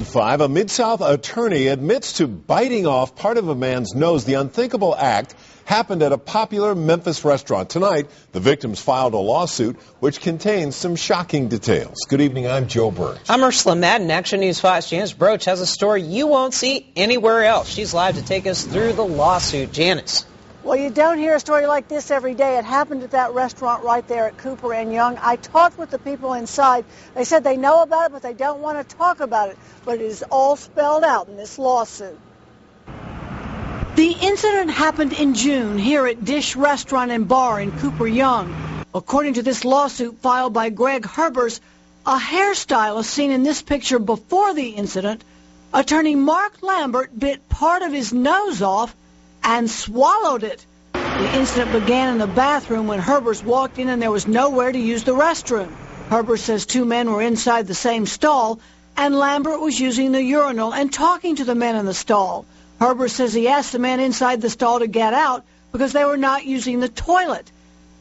5, a Mid-South attorney admits to biting off part of a man's nose. The unthinkable act happened at a popular Memphis restaurant. Tonight, the victims filed a lawsuit which contains some shocking details. Good evening, I'm Joe Burns. I'm Ursula Madden. Action News 5's Janice Broach has a story you won't see anywhere else. She's live to take us through the lawsuit. Janice. Well, you don't hear a story like this every day. It happened at that restaurant right there at Cooper and Young. I talked with the people inside. They said they know about it, but they don't want to talk about it. But it is all spelled out in this lawsuit. The incident happened in June here at Dish Restaurant and Bar in Cooper Young. According to this lawsuit filed by Greg Herbers, a hairstylist seen in this picture before the incident, attorney Mark Lambert bit part of his nose off and swallowed it. The incident began in the bathroom when Herbers walked in and there was nowhere to use the restroom. Herbers says two men were inside the same stall and Lambert was using the urinal and talking to the men in the stall. Herbers says he asked the men inside the stall to get out because they were not using the toilet.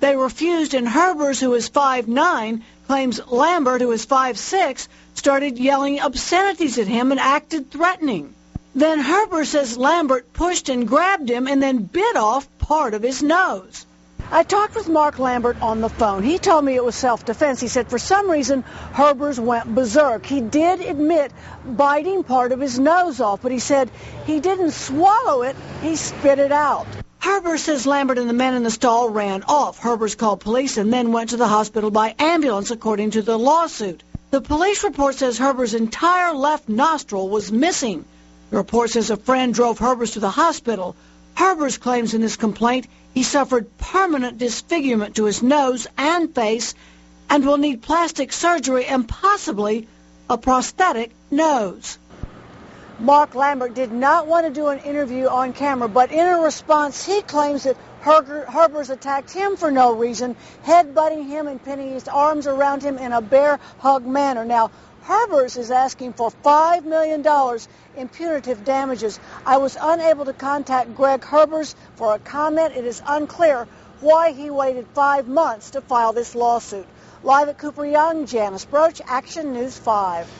They refused, and Herbers, who is 5'9", claims Lambert, who is 5'6", started yelling obscenities at him and acted threatening. Then Herbers says Lambert pushed and grabbed him and then bit off part of his nose. I talked with Mark Lambert on the phone. He told me it was self-defense. He said for some reason Herbers went berserk. He did admit biting part of his nose off, but he said he didn't swallow it, he spit it out. Herbers says Lambert and the men in the stall ran off. Herbers called police and then went to the hospital by ambulance, according to the lawsuit. The police report says Herbers' entire left nostril was missing. The report says a friend drove Herbers to the hospital. Herbers claims in his complaint he suffered permanent disfigurement to his nose and face and will need plastic surgery and possibly a prosthetic nose. Mark Lambert did not want to do an interview on camera, but in a response he claims that Herbers attacked him for no reason, headbutting him and pinning his arms around him in a bear hug manner. Now, Herbers is asking for $5 million in punitive damages. I was unable to contact Greg Herbers for a comment. It is unclear why he waited 5 months to file this lawsuit. Live at Cooper Young, Janice Broach, Action News 5.